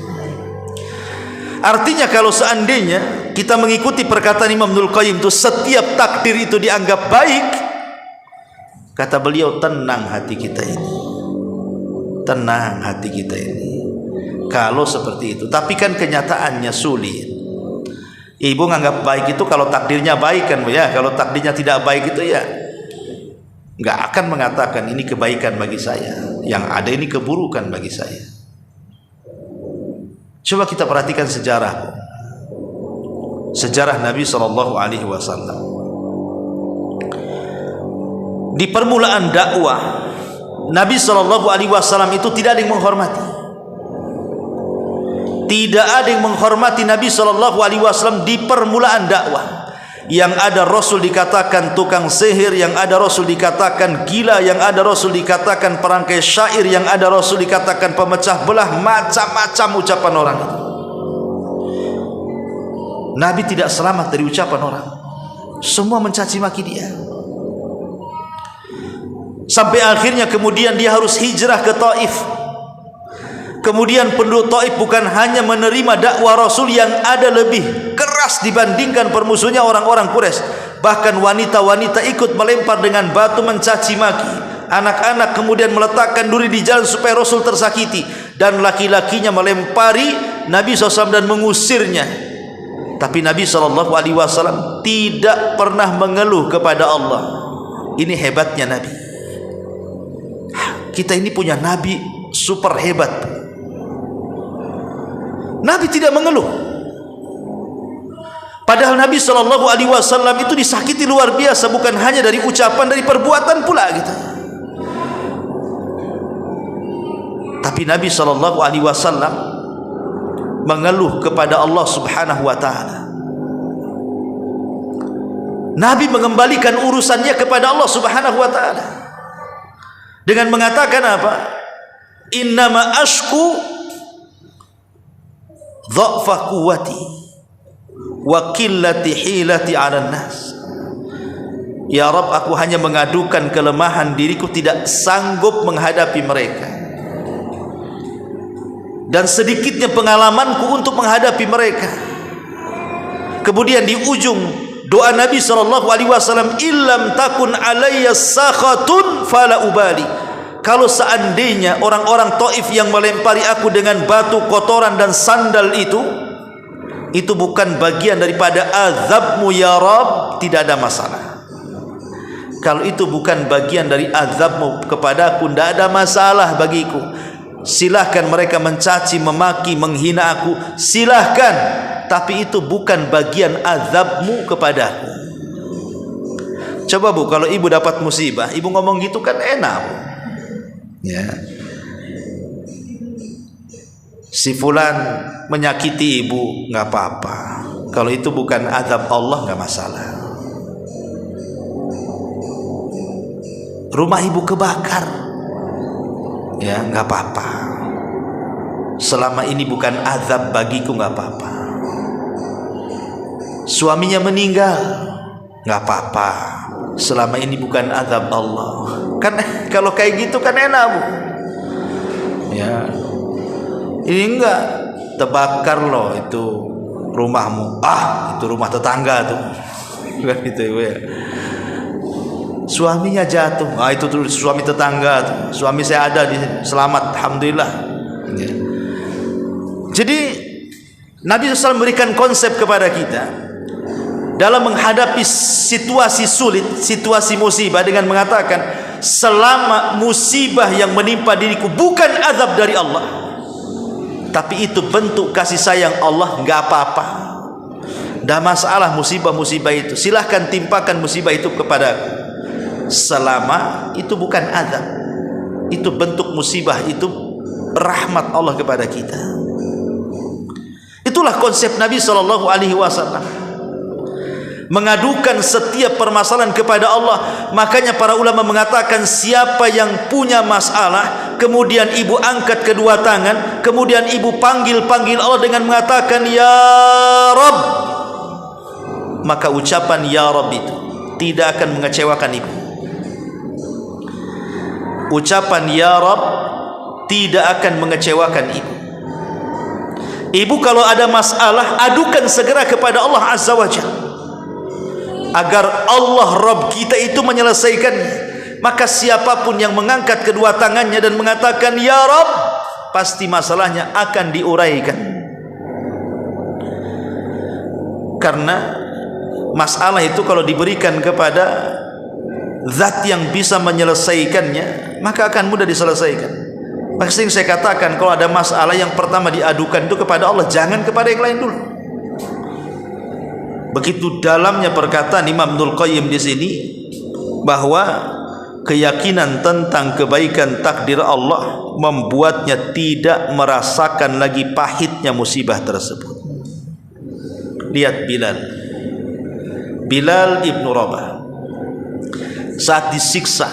Artinya kalau seandainya kita mengikuti perkataan Imam Ibnul Qayyim itu, setiap takdir itu dianggap baik, kata beliau, tenang hati kita ini. Tenang hati kita ini kalau seperti itu. Tapi kan kenyataannya sulit. Ibu nganggap baik itu kalau takdirnya baik, kan ya. Kalau takdirnya tidak baik itu ya nggak akan mengatakan ini kebaikan bagi saya, yang ada ini keburukan bagi saya. Coba kita perhatikan sejarah Nabi SAW. Di permulaan dakwah Nabi SAW itu tidak ada yang menghormati. Tidak ada yang menghormati Nabi SAW di permulaan dakwah. Yang ada Rasul dikatakan tukang sihir, yang ada Rasul dikatakan gila, yang ada Rasul dikatakan perangkai syair, yang ada Rasul dikatakan pemecah belah, macam-macam ucapan orang. Nabi tidak selamat dari ucapan orang. Semua mencaci maki dia. Sampai akhirnya kemudian dia harus hijrah ke Taif. Kemudian penduduk Taif bukan hanya menerima dakwah Rasul yang ada lebih keras dibandingkan permusuhnya orang-orang Quraisy, bahkan wanita-wanita ikut melempar dengan batu mencaci maki. Anak-anak kemudian meletakkan duri di jalan supaya Rasul tersakiti, dan laki-lakinya melempari Nabi SAW dan mengusirnya. Tapi Nabi SAW tidak pernah mengeluh kepada Allah. Ini hebatnya Nabi. Kita ini punya Nabi super hebat. Nabi tidak mengeluh. Padahal Nabi SAW itu disakiti luar biasa, bukan hanya dari ucapan, dari perbuatan pula gitu. Tapi Nabi SAW mengeluh kepada Allah Subhanahu wa ta'ala. Nabi mengembalikan urusannya kepada Allah Subhanahu wa ta'ala dengan mengatakan apa? Innama ashku dha'fa quwwati wa qillati hilati 'alan nas. Ya Rabb, aku hanya mengadukan kelemahan diriku, tidak sanggup menghadapi mereka, dan sedikitnya pengalamanku untuk menghadapi mereka. Kemudian di ujung doa Nabi SAW, illam takun alayya sakhatun fala ubali. Kalau seandainya orang-orang Taif yang melempari aku dengan batu, kotoran dan sandal itu bukan bagian daripada azabmu ya Rabb, tidak ada masalah. Kalau itu bukan bagian dari azabmu kepadaku, tidak ada masalah bagiku. Silahkan mereka mencaci, memaki, menghina aku, silahkan, tapi itu bukan bagian azabmu kepadaku. Coba Bu, kalau ibu dapat musibah, ibu ngomong gitu kan enak Bu. Ya, si fulan menyakiti ibu, nggak apa-apa. Kalau itu bukan azab Allah, nggak masalah. Rumah ibu kebakar, ya nggak apa-apa. Selama ini bukan azab bagiku, nggak apa-apa. Suaminya meninggal, nggak apa-apa. Selama ini bukan azab Allah. Kan kalau kayak gitu kan enak Bu. Ya, ini enggak, terbakar loh itu rumahmu. Itu rumah tetangga tuh. Kan gitu ya. Suaminya jatuh. Itu tuh suami tetangga tuh. Suami saya ada di sini, selamat, alhamdulillah. Ya. Jadi Nabi SAW memberikan konsep kepada kita dalam menghadapi situasi sulit, situasi musibah, dengan mengatakan, selama musibah yang menimpa diriku bukan azab dari Allah, tapi itu bentuk kasih sayang Allah, nggak apa-apa. Dah masalah musibah-musibah itu, silahkan timpakan musibah itu kepadaku, selama itu bukan azab, itu bentuk musibah, itu rahmat Allah kepada kita. Itulah konsep Nabi SAW, mengadukan setiap permasalahan kepada Allah. Makanya para ulama mengatakan, siapa yang punya masalah, kemudian ibu angkat kedua tangan, kemudian ibu panggil Allah dengan mengatakan ya Rabb, maka ucapan ya Rabb itu tidak akan mengecewakan ibu. Ucapan ya Rabb tidak akan mengecewakan ibu. Ibu kalau ada masalah, adukan segera kepada Allah Azza wa Jalla, agar Allah Rabb kita itu menyelesaikannya. Maka siapapun yang mengangkat kedua tangannya dan mengatakan ya Rabb, pasti masalahnya akan diuraikan. Karena masalah itu kalau diberikan kepada zat yang bisa menyelesaikannya, maka akan mudah diselesaikan. Maka sering saya katakan, kalau ada masalah, yang pertama diadukan itu kepada Allah, jangan kepada yang lain dulu. Begitu dalamnya perkataan Imam Ibnul Qayyim di sini, bahwa keyakinan tentang kebaikan takdir Allah membuatnya tidak merasakan lagi pahitnya musibah tersebut. Lihat Bilal ibn Rabah saat disiksa,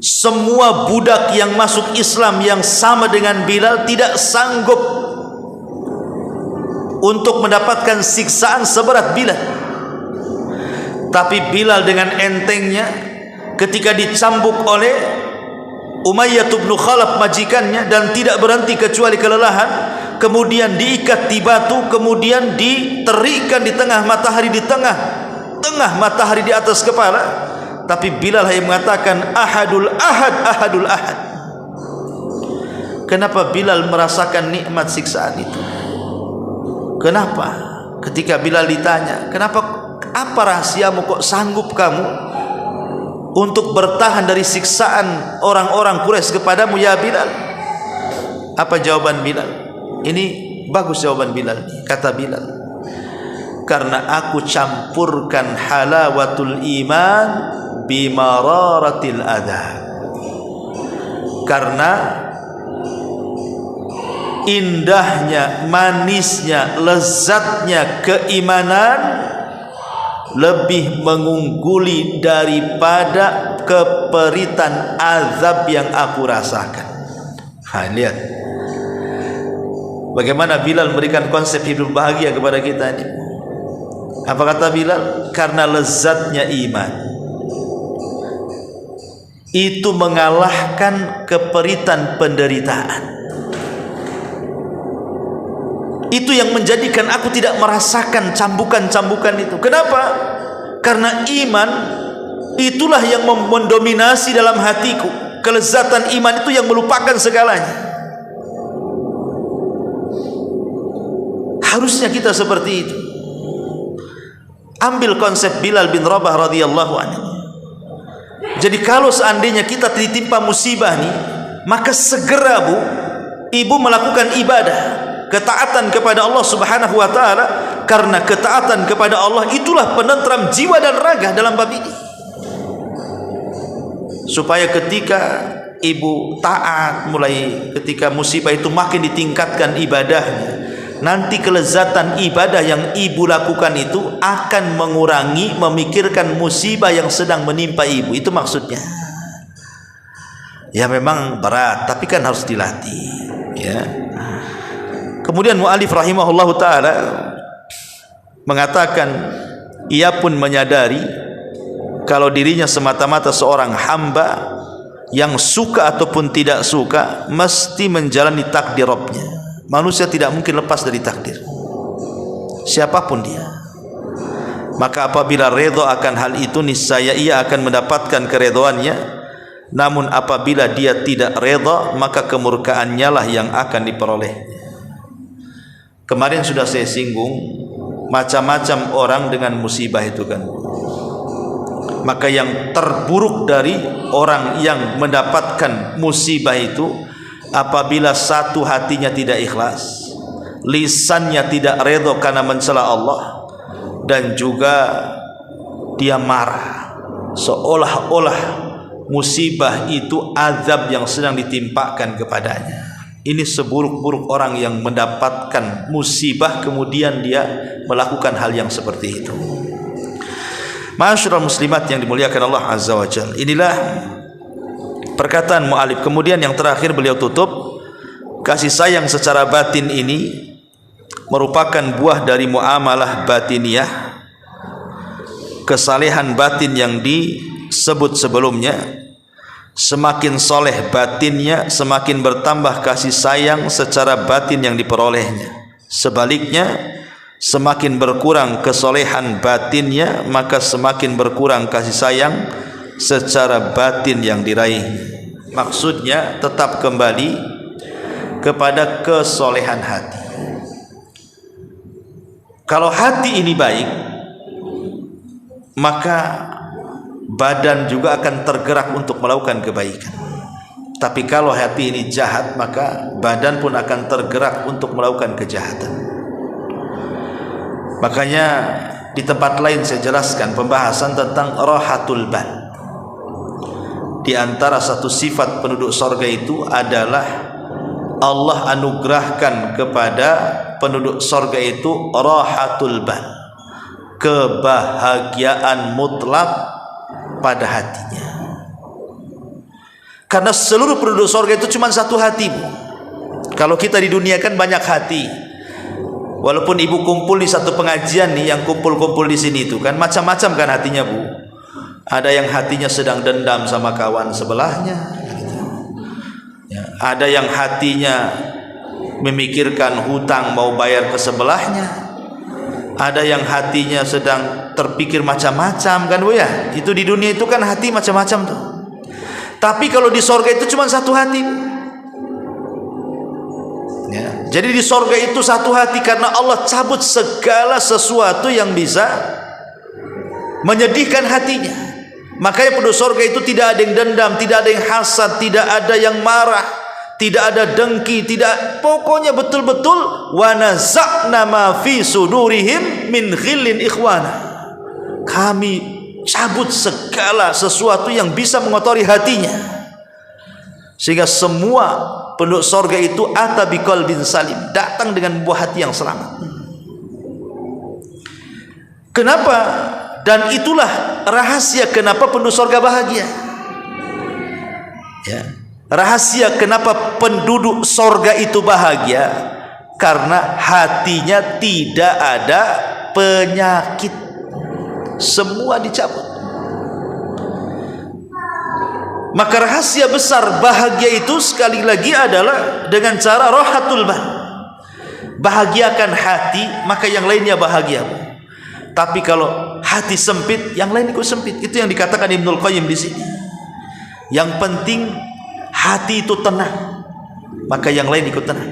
semua budak yang masuk Islam yang sama dengan Bilal tidak sanggup untuk mendapatkan siksaan seberat Bilal. Tapi Bilal dengan entengnya ketika dicambuk oleh Umayyah bin Khalaf majikannya dan tidak berhenti kecuali kelelahan, kemudian diikat di batu, kemudian diterikan di tengah matahari, di tengah matahari di atas kepala, tapi Bilal hanya mengatakan ahadul ahad. Kenapa Bilal merasakan nikmat siksaan itu? Kenapa ketika Bilal ditanya, apa rahasiamu kok sanggup kamu untuk bertahan dari siksaan orang-orang Quraisy kepadamu ya Bilal? Apa jawaban Bilal? Ini bagus jawaban Bilal. Kata Bilal, karena aku campurkan halawatul iman bimararatil adha. Karena indahnya, manisnya, lezatnya keimanan lebih mengungguli daripada keperitan azab yang aku rasakan. Lihat bagaimana Bilal memberikan konsep hidup bahagia kepada kita ini. Apa kata Bilal? Karena lezatnya iman itu mengalahkan keperitan penderitaan. Itu yang menjadikan aku tidak merasakan cambukan-cambukan itu. Kenapa? Karena iman itulah yang mendominasi dalam hatiku. Kelezatan iman itu yang melupakan segalanya. Harusnya kita seperti itu. Ambil konsep Bilal bin Rabah radhiyallahu anhu. Jadi kalau seandainya kita ditimpa musibah nih, maka segera ibu melakukan ibadah, ketaatan kepada Allah Subhanahu wa taala, karena ketaatan kepada Allah itulah penentram jiwa dan raga dalam bab ini. Supaya ketika ibu taat, mulai ketika musibah itu makin ditingkatkan ibadahnya, nanti kelezatan ibadah yang ibu lakukan itu akan mengurangi memikirkan musibah yang sedang menimpa ibu. Itu maksudnya. Ya memang berat, tapi kan harus dilatih, ya. Kemudian mu'alif rahimahullahu ta'ala mengatakan, ia pun menyadari kalau dirinya semata-mata seorang hamba yang suka ataupun tidak suka mesti menjalani takdir Rabbnya. Manusia tidak mungkin lepas dari takdir, siapapun dia. Maka apabila redha akan hal itu, niscaya ia akan mendapatkan keredhaannya. Namun apabila dia tidak redha, maka kemurkaannya lah yang akan diperoleh. Kemarin sudah saya singgung macam-macam orang dengan musibah itu kan. Maka yang terburuk dari orang yang mendapatkan musibah itu, apabila satu hatinya tidak ikhlas, lisannya tidak redha karena mencela Allah, dan juga dia marah seolah-olah musibah itu azab yang sedang ditimpakan kepadanya. Ini seburuk-buruk orang yang mendapatkan musibah kemudian dia melakukan hal yang seperti itu. Ma'asyiral muslimat yang dimuliakan Allah Azza wa Jalla, inilah perkataan mu'alif. Kemudian yang terakhir beliau tutup, kasih sayang secara batin ini merupakan buah dari muamalah batiniyah, kesalehan batin yang disebut sebelumnya. Semakin soleh batinnya, semakin bertambah kasih sayang secara batin yang diperolehnya. Sebaliknya, semakin berkurang kesolehan batinnya, maka semakin berkurang kasih sayang secara batin yang diraih. Maksudnya tetap kembali kepada kesolehan hati. Kalau hati ini baik, maka badan juga akan tergerak untuk melakukan kebaikan. Tapi kalau hati ini jahat, maka badan pun akan tergerak untuk melakukan kejahatan. Makanya di tempat lain saya jelaskan pembahasan tentang rahatul bal. Di antara satu sifat penduduk sorga itu adalah Allah anugerahkan kepada penduduk sorga itu rahatul bal, kebahagiaan mutlak pada hatinya. Karena seluruh penduduk sorga itu cuma satu hati, Bu. Kalau kita di dunia kan banyak hati. Walaupun ibu kumpul di satu pengajian nih, yang kumpul-kumpul di sini itu kan macam-macam kan hatinya, Bu. Ada yang hatinya sedang dendam sama kawan sebelahnya, ya, ada yang hatinya memikirkan hutang mau bayar ke sebelahnya, ada yang hatinya sedang terpikir macam-macam kan, Bu ya. Itu di dunia itu kan hati macam-macam tuh. Tapi kalau di sorga itu cuma satu hati, ya. Jadi di sorga itu satu hati karena Allah cabut segala sesuatu yang bisa menyedihkan hatinya. Makanya penduduk sorga itu tidak ada yang dendam, tidak ada yang hasad, tidak ada yang marah, tidak ada dengki, tidak, pokoknya betul-betul wa naza'na ma fi sudurihim min ghillin ikhwana. Kami cabut segala sesuatu yang bisa mengotori hatinya, sehingga semua penduduk sorga itu ata biqalbin salim, datang dengan buah hati yang selamat. Kenapa? Dan itulah rahasia kenapa penduduk sorga bahagia, ya. Rahasia kenapa penduduk sorga itu bahagia, karena hatinya tidak ada penyakit, semua dicabut. Maka rahasia besar bahagia itu sekali lagi adalah dengan cara rahatul bal. Bahagiakan hati, maka yang lainnya bahagia. Tapi kalau hati sempit, yang lain ikut sempit. Itu yang dikatakan Ibnul Qayyim di sini. Yang penting hati itu tenang, maka yang lain ikut tenang.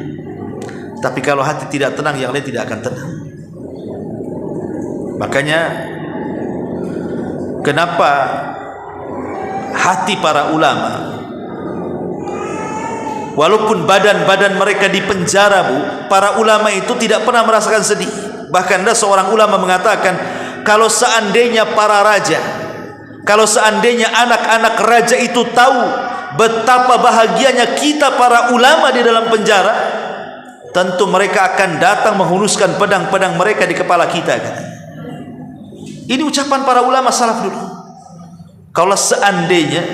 Tapi kalau hati tidak tenang, yang lain tidak akan tenang. Makanya kenapa hati para ulama, walaupun badan-badan mereka di penjara, Bu, para ulama itu tidak pernah merasakan sedih. Bahkan ada seorang ulama mengatakan, kalau seandainya para raja, kalau seandainya anak-anak raja itu tahu betapa bahagianya kita para ulama di dalam penjara, tentu mereka akan datang menghunuskan pedang-pedang mereka di kepala kita. Ini ucapan para ulama salaf dulu. Kalau seandainya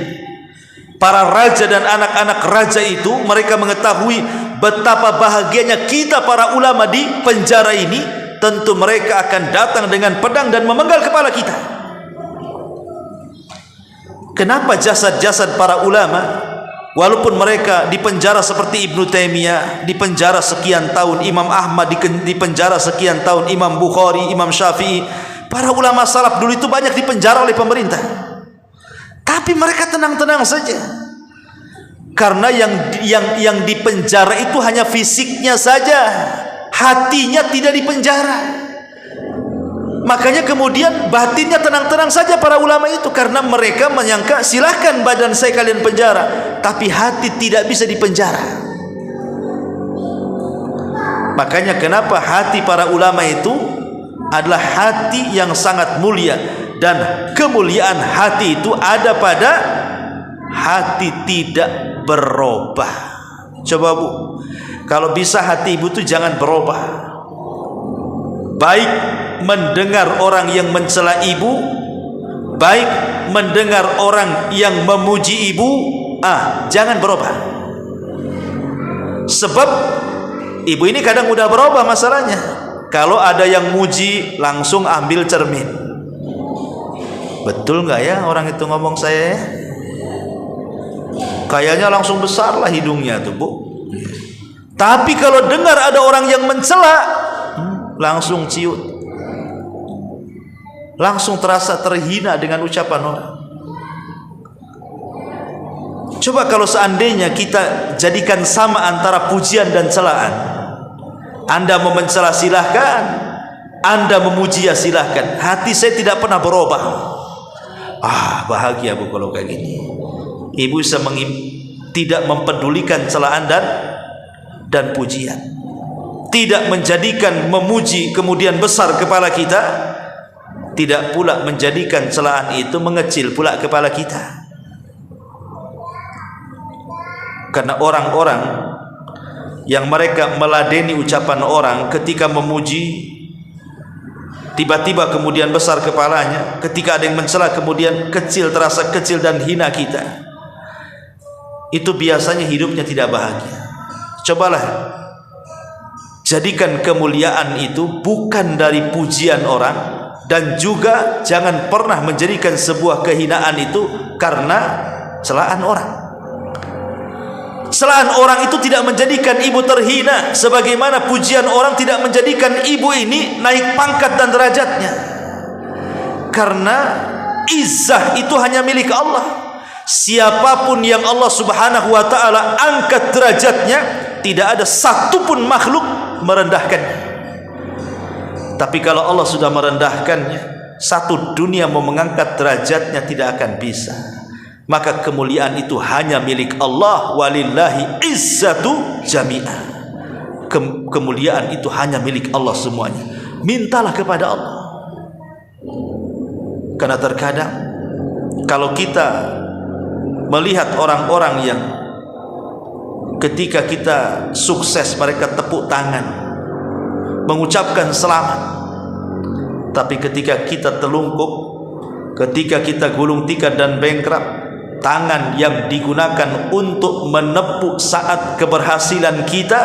para raja dan anak-anak raja itu mereka mengetahui betapa bahagianya kita para ulama di penjara ini, tentu mereka akan datang dengan pedang dan memenggal kepala kita. Kenapa jasad-jasad para ulama, walaupun mereka di penjara seperti Ibnu Taimiyah, di penjara sekian tahun, Imam Ahmad di penjara sekian tahun, Imam Bukhari, Imam Syafi'i, para ulama salaf dulu itu banyak di penjara oleh pemerintah, tapi mereka tenang-tenang saja. Karena yang di penjara itu hanya fisiknya saja, hatinya tidak di penjara. Makanya kemudian batinnya tenang-tenang saja para ulama itu, karena mereka menyangka silahkan badan saya kalian penjara, tapi hati tidak bisa dipenjara. Makanya kenapa hati para ulama itu adalah hati yang sangat mulia, dan kemuliaan hati itu ada pada hati tidak berubah. Coba Bu, kalau bisa hati ibu itu jangan berubah. Baik mendengar orang yang mencela ibu, baik mendengar orang yang memuji ibu, jangan berubah. Sebab ibu ini kadang udah berubah masalahnya. Kalau ada yang muji, langsung ambil cermin. Betul nggak ya orang itu ngomong saya ya? Kayaknya langsung besar lah hidungnya tuh Bu. Tapi kalau dengar ada orang yang mencela, langsung ciut, langsung terasa terhina dengan ucapan orang. Coba kalau seandainya kita jadikan sama antara pujian dan celaan. Anda mau mencela silahkan, Anda memuji ya silahkan. Hati saya tidak pernah berubah. Bahagia Bu kalau kayak gini. Ibu bisa tidak mempedulikan celaan dan pujian, tidak menjadikan memuji kemudian besar kepala kita, tidak pula menjadikan celaan itu mengecil pula kepala kita. Karena orang-orang yang mereka meladeni ucapan orang ketika memuji, tiba-tiba kemudian besar kepalanya, ketika ada yang mencela kemudian kecil, terasa kecil dan hina kita, itu biasanya hidupnya tidak bahagia. Cobalah jadikan kemuliaan itu bukan dari pujian orang, dan juga jangan pernah menjadikan sebuah kehinaan itu karena celaan orang. Celaan orang itu tidak menjadikan ibu terhina, sebagaimana pujian orang tidak menjadikan ibu ini naik pangkat dan derajatnya. Karena izzah itu hanya milik Allah. Siapapun yang Allah Subhanahu wa ta'ala angkat derajatnya, tidak ada satupun makhluk merendahkannya. Tapi kalau Allah sudah merendahkannya, satu dunia mau mengangkat derajatnya tidak akan bisa. Maka kemuliaan itu hanya milik Allah. Walillahi izzatu jami'ah. Kemuliaan itu hanya milik Allah semuanya. Mintalah kepada Allah. Karena terkadang kalau kita melihat orang-orang yang ketika kita sukses mereka tepuk tangan, mengucapkan selamat, tapi ketika kita telungkup, ketika kita gulung tikar dan bengkrap, tangan yang digunakan untuk menepuk saat keberhasilan kita,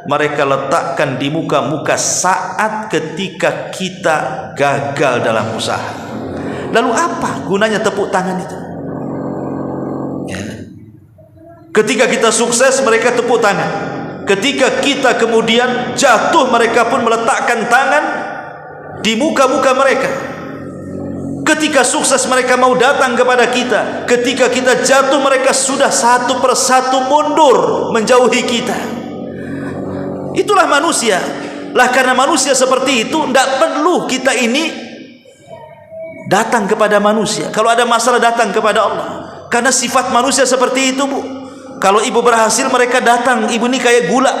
mereka letakkan di muka-muka saat ketika kita gagal dalam usaha. Lalu apa gunanya tepuk tangan itu? Ya. Ketika kita sukses, mereka tepuk tangan. Ketika kita kemudian jatuh, mereka pun meletakkan tangan di muka-muka mereka. Ketika sukses, mereka mau datang kepada kita. Ketika kita jatuh, mereka sudah satu persatu mundur menjauhi kita. Itulah manusia. Lah karena manusia seperti itu, tidak perlu kita ini datang kepada manusia. Kalau ada masalah datang kepada Allah. Karena sifat manusia seperti itu, Bu. Kalau ibu berhasil, mereka datang. Ibu ini kayak gula.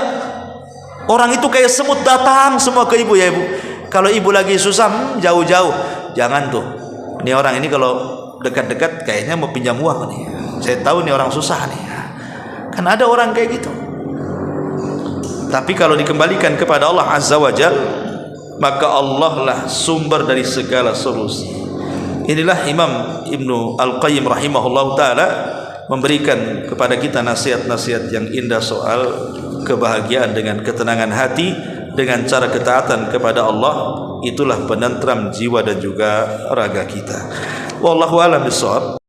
Orang itu kayak semut, datang semua ke ibu, ya ibu. Kalau ibu lagi susah, jauh-jauh. Jangan tuh. Ini orang ini kalau dekat-dekat kayaknya mau pinjam uang nih. Saya tahu nih orang susah nih. Kan ada orang kayak gitu. Tapi kalau dikembalikan kepada Allah Azza wa Jal, maka Allah lah sumber dari segala solusi. Inilah Imam Ibnu Al-Qayyim rahimahullah ta'ala memberikan kepada kita nasihat-nasihat yang indah soal kebahagiaan dengan ketenangan hati dengan cara ketaatan kepada Allah. Itulah penentram jiwa dan juga raga kita. Wallahu a'lam bishawab.